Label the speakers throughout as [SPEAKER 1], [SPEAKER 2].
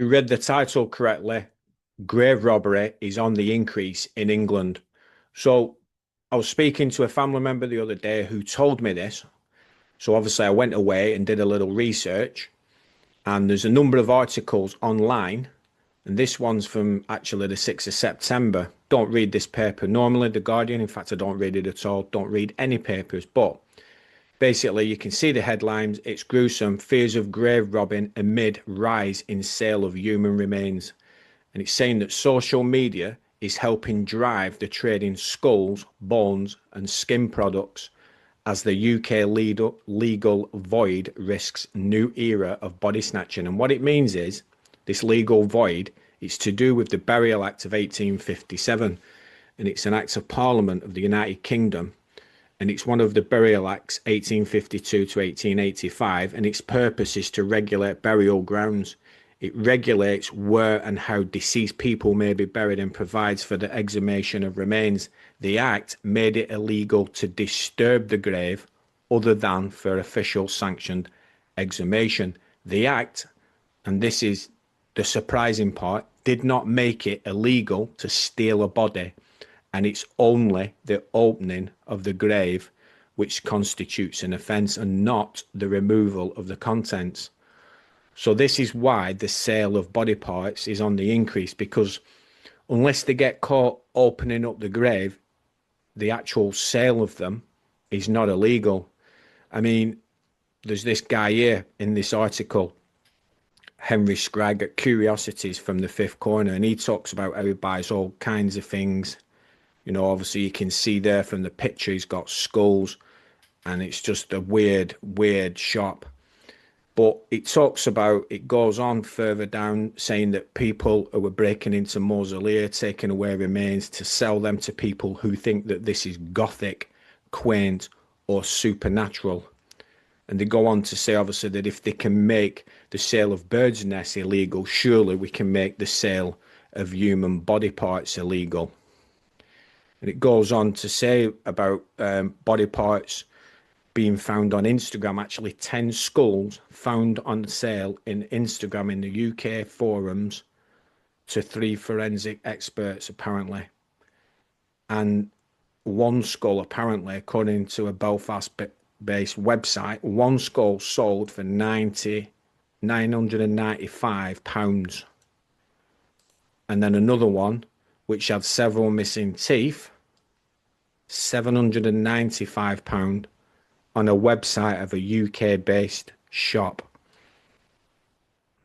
[SPEAKER 1] You read the title correctly. Grave robbery is on the increase in England. So I was speaking to a family member the other day who told me this. So obviously I went away and did a little research, and there's a number of articles online, and this one's from actually the 6th of September. Don't read this paper normally, The Guardian. In fact, I don't read it at all. Don't read any papers, but basically you can see the headlines. It's gruesome. Fears of grave robbing amid rise in sale of human remains. And it's saying that social media is helping drive the trade in skulls, bones, and skin products as the UK legal void risks new era of body snatching. And what it means is this legal void is to do with the Burial Act of 1857, and it's an act of Parliament of the United Kingdom, and it's one of the Burial Acts 1852 to 1885, and its purpose is to regulate burial grounds. It regulates where and how deceased people may be buried and provides for the exhumation of remains. The Act made it illegal to disturb the grave other than for official sanctioned exhumation. The Act, and this is the surprising part, did not make it illegal to steal a body, and it's only the opening of the grave which constitutes an offence and not the removal of the contents. So this is why the sale of body parts is on the increase, because unless they get caught opening up the grave, the actual sale of them is not illegal. I mean, there's this guy here in this article, Henry Scragg at Curiosities from the Fifth Corner, and he talks about how he buys all kinds of things. You know, obviously you can see there from the picture he's got skulls, and it's just a weird shop. But it goes on further down saying that people who were breaking into mausolea, taking away remains to sell them to people who think that this is gothic, quaint, or supernatural. And they go on to say, obviously, that if they can make the sale of birds' nests illegal, surely we can make the sale of human body parts illegal. And it goes on to say about body parts being found on Instagram. Actually, 10 skulls found on sale in Instagram in the UK forums to 3 forensic experts, apparently. And one skull, apparently, according to a Belfast-based website, one skull sold for £995. And then another one, which had several missing teeth, £795 on a website of a UK-based shop.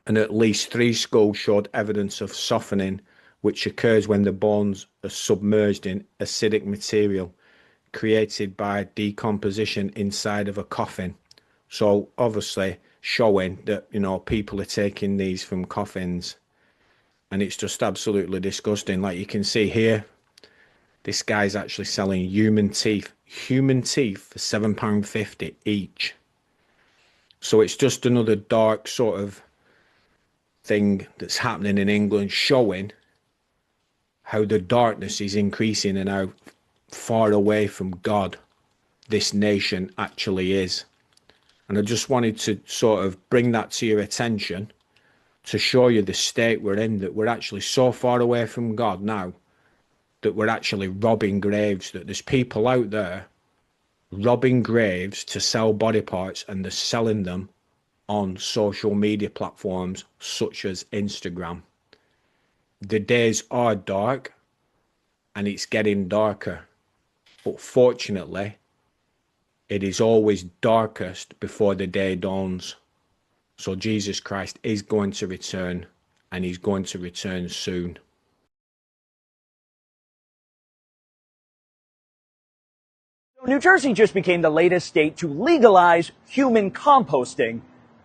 [SPEAKER 1] And at least 3 skulls showed evidence of softening, which occurs when the bones are submerged in acidic material created by decomposition inside of a coffin. So obviously showing that, you know, people are taking these from coffins, and it's just absolutely disgusting. Like you can see here, this guy's actually selling human teeth for £7.50 each. So it's just another dark sort of thing that's happening in England, showing how the darkness is increasing and how far away from God this nation actually is. And I just wanted to sort of bring that to your attention to show you the state we're in, that we're actually so far away from God now that we're actually robbing graves, that there's people out there robbing graves to sell body parts, and they're selling them on social media platforms such as Instagram. The days are dark, and it's getting darker. But fortunately, it is always darkest before the day dawns. So Jesus Christ is going to return, and he's going to return soon.
[SPEAKER 2] New Jersey just became the latest state to legalize human composting,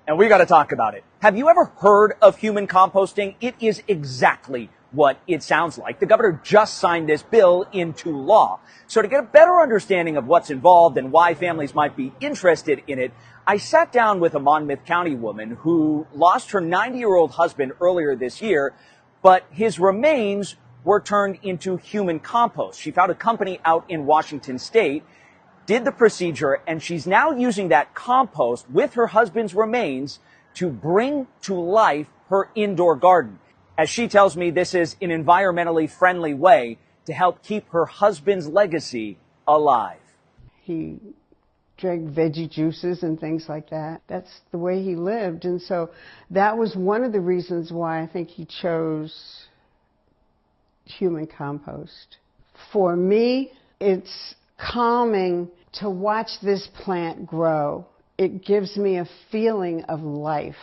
[SPEAKER 2] and we got to talk about it. Have you ever heard of human composting? It is exactly what it sounds like. The governor just signed this bill into law. So to get a better understanding of what's involved and why families might be interested in it, I sat down with a Monmouth County woman who lost her 90-year-old husband earlier this year, but his remains were turned into human compost. She found a company out in Washington State, did the procedure, and she's now using that compost with her husband's remains to bring to life her indoor garden. As she tells me, this is an environmentally friendly way to help keep her husband's legacy alive.
[SPEAKER 3] He drank veggie juices and things like that. That's the way he lived. And so that was one of the reasons why I think he chose human compost. For me, it's calming to watch this plant grow. It gives me a feeling of life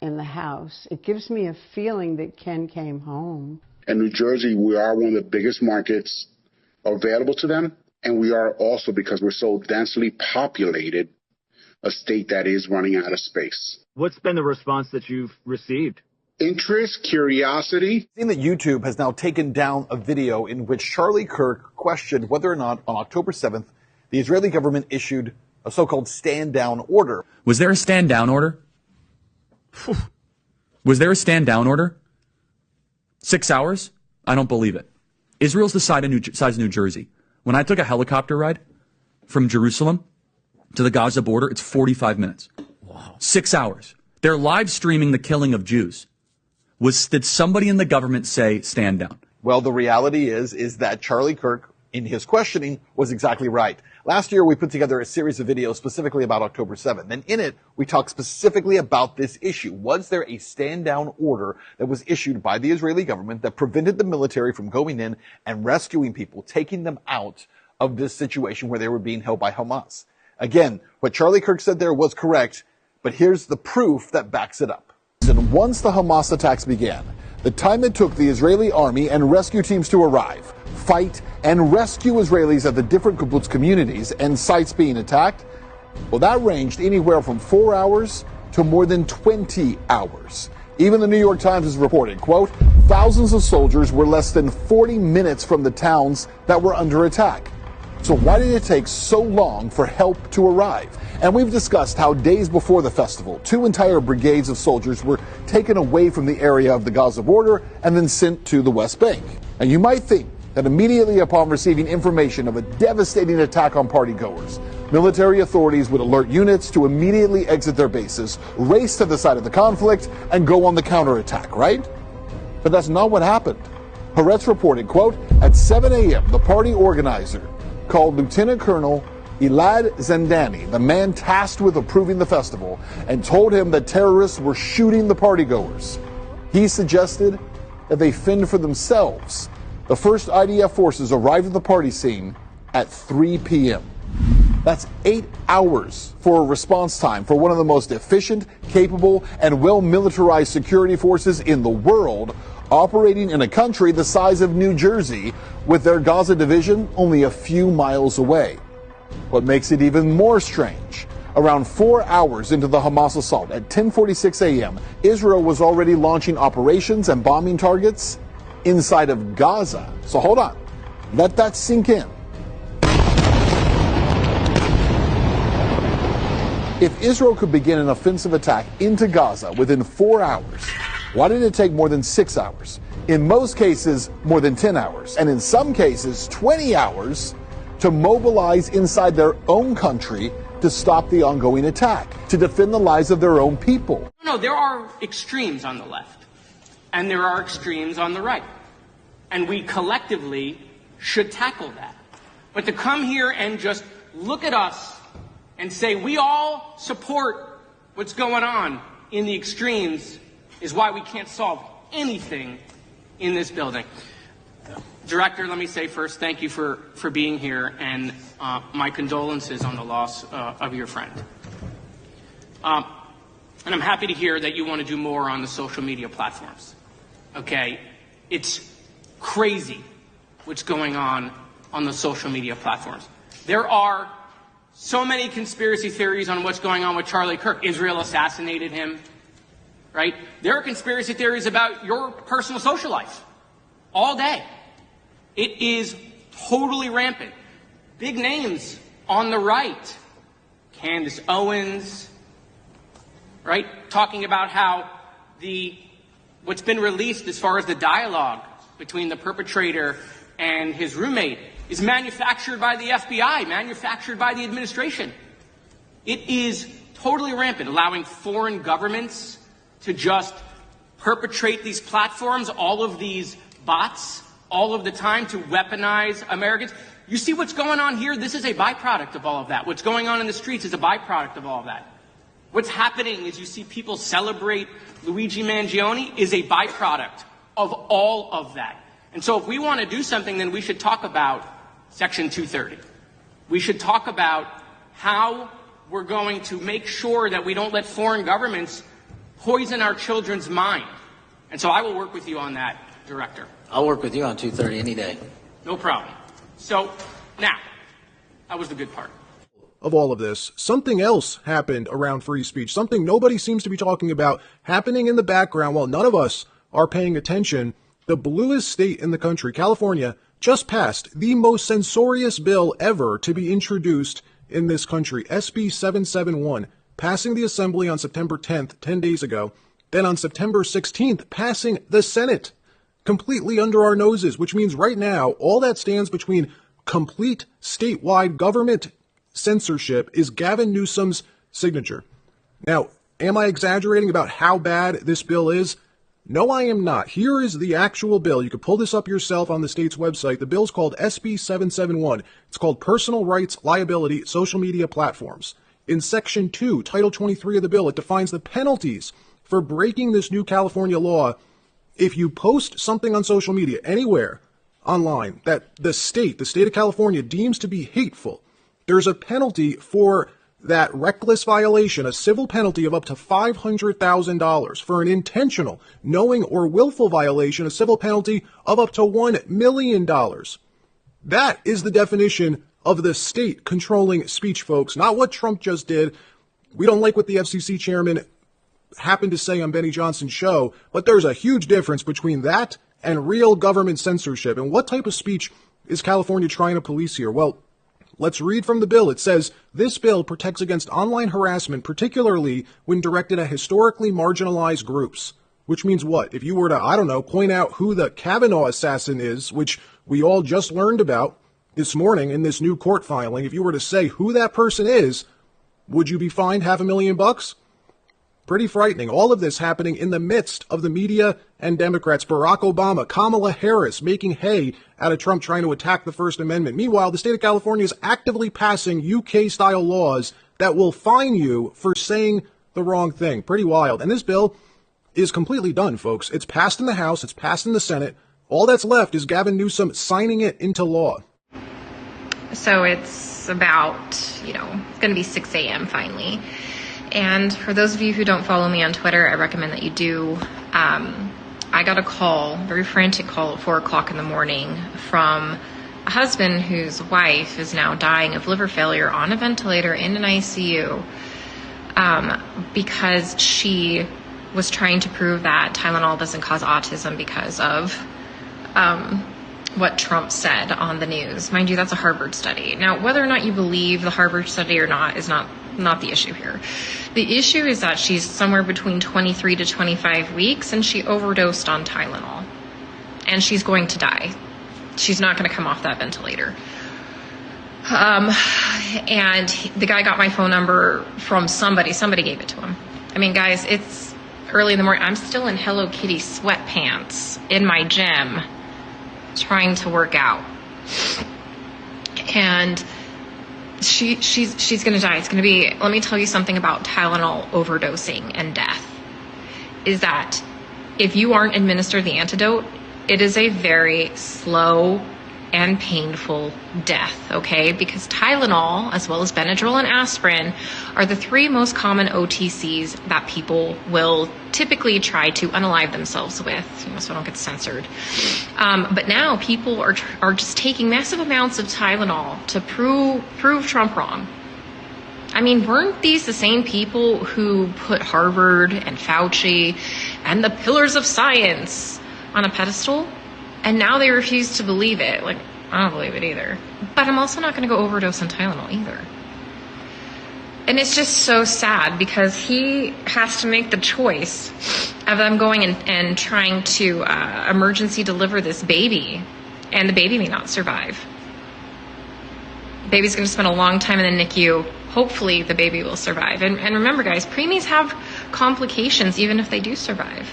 [SPEAKER 3] in the house. It gives me a feeling that Ken came home.
[SPEAKER 4] In New Jersey, we are one of the biggest markets available to them. And we are also, because we're so densely populated, a state that is running out of space.
[SPEAKER 5] What's been the response that you've received?
[SPEAKER 4] Interest, curiosity.
[SPEAKER 6] Seen that YouTube has now taken down a video in which Charlie Kirk questioned whether or not on October 7th, the Israeli government issued a so-called stand-down order.
[SPEAKER 7] Was there a stand-down order? Was there a stand-down order? 6 hours? I don't believe it. Israel's the size of New Jersey. When I took a helicopter ride from Jerusalem to the Gaza border, it's 45 minutes. Wow. 6 hours. They're live streaming the killing of Jews. Did somebody in the government say stand down?
[SPEAKER 6] Well, the reality is that Charlie Kirk, in his questioning, was exactly right. Last year, we put together a series of videos specifically about October 7th. And in it, we talked specifically about this issue. Was there a stand-down order that was issued by the Israeli government that prevented the military from going in and rescuing people, taking them out of this situation where they were being held by Hamas? Again, what Charlie Kirk said there was correct, but here's the proof that backs it up. And once the Hamas attacks began, the time it took the Israeli army and rescue teams to arrive, fight, and rescue Israelis at the different kibbutz communities and sites being attacked, well, that ranged anywhere from 4 hours to more than 20 hours. Even the New York Times has reported, quote, thousands of soldiers were less than 40 minutes from the towns that were under attack. So why did it take so long for help to arrive? And we've discussed how days before the festival, 2 entire brigades of soldiers were taken away from the area of the Gaza border and then sent to the West Bank. And you might think that immediately upon receiving information of a devastating attack on partygoers, military authorities would alert units to immediately exit their bases, race to the site of the conflict, and go on the counterattack, right? But that's not what happened. Haaretz reported, quote, at 7 a.m., the party organizer called Lieutenant Colonel Elad Zandani, the man tasked with approving the festival, and told him that terrorists were shooting the partygoers. He suggested that they fend for themselves. The first IDF forces arrived at the party scene at 3 p.m. That's 8 hours for a response time for one of the most efficient, capable, and well-militarized security forces in the world, operating in a country the size of New Jersey, with their Gaza division only a few miles away. What makes it even more strange, around 4 hours into the Hamas assault at 10:46 a.m., Israel was already launching operations and bombing targets inside of Gaza. So hold on, let that sink in. If Israel could begin an offensive attack into Gaza within 4 hours, why did it take more than 6 hours? In most cases, more than 10 hours, and in some cases, 20 hours to mobilize inside their own country to stop the ongoing attack, to defend the lives of their own people.
[SPEAKER 8] No, there are extremes on the left, and there are extremes on the right. And we collectively should tackle that. But to come here and just look at us and say we all support what's going on in the extremes is why we can't solve anything in this building. Director, let me say first, thank you for being here, and my condolences on the loss of your friend. And I'm happy to hear that you want to do more on the social media platforms. Okay, it's crazy what's going on the social media platforms. There are so many conspiracy theories on what's going on with Charlie Kirk. Israel assassinated him, right? There are conspiracy theories about your personal social life all day. It is totally rampant. Big names on the right, Candace Owens, right? Talking about how what's been released as far as the dialogue between the perpetrator and his roommate is manufactured by the FBI, manufactured by the administration. It is totally rampant, allowing foreign governments to just perpetrate these platforms, all of these bots, all of the time to weaponize Americans. You see what's going on here? This is a byproduct of all of that. What's going on in the streets is a byproduct of all of that. What's happening is you see people celebrate Luigi Mangione is a byproduct of all of that. And so if we want to do something, then we should talk about Section 230. We should talk about how we're going to make sure that we don't let foreign governments poison our children's mind. And so I will work with you on that, Director.
[SPEAKER 9] I'll work with you on 230 any day.
[SPEAKER 8] No problem. So now, that was the good part.
[SPEAKER 10] Of all of this, something else happened around free speech, something nobody seems to be talking about, happening in the background while none of us are paying attention. The bluest state in the country, California, just passed the most censorious bill ever to be introduced in this country, SB 771, passing the Assembly on September 10th, 10 days ago, then on September 16th, passing the Senate completely under our noses, which means right now, all that stands between complete statewide government censorship is Gavin Newsom's signature. Now, am I exaggerating about how bad this bill is? No, I am not. Here is the actual bill. You can pull this up yourself on the state's website. The bill's called SB 771. It's called Personal Rights Liability Social Media Platforms. In Section 2, Title 23 of the bill, it defines the penalties for breaking this new California law. If you post something on social media anywhere online that the state of California deems to be hateful, there's a penalty for that reckless violation, a civil penalty of up to $500,000. For an intentional, knowing, or willful violation, a civil penalty of up to $1 million. That is the definition of the state controlling speech, folks, not what Trump just did. We don't like what the FCC chairman happened to say on Benny Johnson's show, but there's a huge difference between that and real government censorship. And what type of speech is California trying to police here? Well, let's read from the bill. It says, this bill protects against online harassment, particularly when directed at historically marginalized groups. Which means what? If you were to, I don't know, point out who the Kavanaugh assassin is, which we all just learned about this morning in this new court filing, if you were to say who that person is, would you be fined $500,000? Pretty frightening. All of this happening in the midst of the media and Democrats, Barack Obama, Kamala Harris making hay out of Trump trying to attack the First Amendment. Meanwhile, the state of California is actively passing UK-style laws that will fine you for saying the wrong thing. Pretty wild. And this bill is completely done, folks. It's passed in the House. It's passed in the Senate. All that's left is Gavin Newsom signing it into law.
[SPEAKER 11] So it's about, it's going to be 6 a.m. finally. And for those of you who don't follow me on Twitter, I recommend that you do. I got a call, very frantic call at 4 o'clock in the morning from a husband whose wife is now dying of liver failure on a ventilator in an ICU because she was trying to prove that Tylenol doesn't cause autism because of what Trump said on the news. Mind you, that's a Harvard study. Now, whether or not you believe the Harvard study or not is not the issue here. The issue is that she's somewhere between 23 to 25 weeks and she overdosed on Tylenol. And she's going to die. She's not going to come off that ventilator. And the guy got my phone number from somebody. Somebody gave it to him. I mean, guys, it's early in the morning. I'm still in Hello Kitty sweatpants in my gym trying to work out. And she's going to die. It's going to be, let me tell you something about Tylenol overdosing and death, is that if you aren't administered the antidote, it is a very slow and painful death, okay? Because Tylenol, as well as Benadryl and aspirin, are the three most common OTCs that people will typically try to unalive themselves with, so I don't get censored. But now people are just taking massive amounts of Tylenol to prove Trump wrong. I mean, weren't these the same people who put Harvard and Fauci and the pillars of science on a pedestal? And now they refuse to believe it. Like, I don't believe it either. But I'm also not going to go overdose on Tylenol either. And it's just so sad because he has to make the choice of them going and trying to emergency deliver this baby. And the baby may not survive. The baby's going to spend a long time in the NICU, hopefully the baby will survive. And remember, guys, preemies have complications even if they do survive.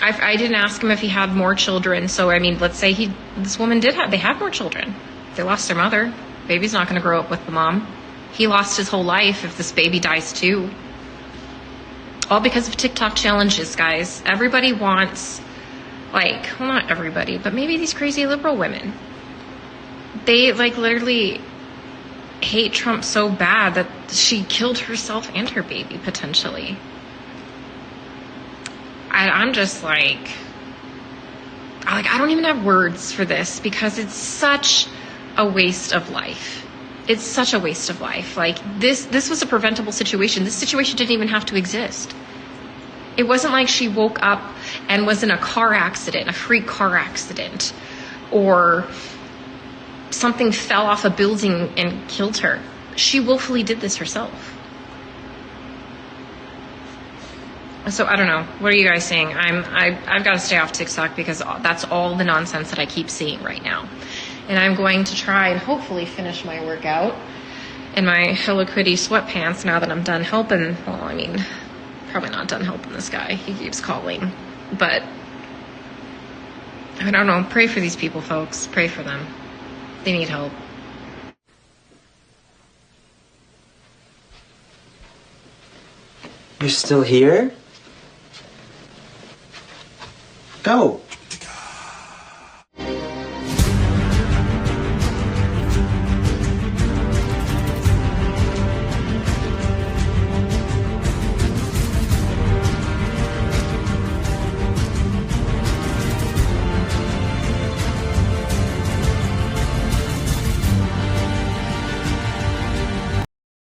[SPEAKER 11] I didn't ask him if he had more children. So, I mean, let's say this woman they have more children. They lost their mother. Baby's not going to grow up with the mom. He lost his whole life if this baby dies too. All because of TikTok challenges, guys. Everybody wants, well, not everybody, but maybe these crazy liberal women. They, literally hate Trump so bad that she killed herself and her baby, potentially. I'm just I don't even have words for this because it's such a waste of life. It's such a waste of life. This was a preventable situation. This situation didn't even have to exist. It wasn't like she woke up and was in a car accident, a freak car accident, or something fell off a building and killed her. She willfully did this herself. So I don't know. What are you guys saying? I've got to stay off TikTok because that's all the nonsense that I keep seeing right now. And I'm going to try and hopefully finish my workout in my Hello Kitty sweatpants now that I'm done helping. Well, I mean, probably not done helping this guy. He keeps calling. But I don't know. Pray for these people, folks. Pray for them. They need help.
[SPEAKER 12] You're still here? Go.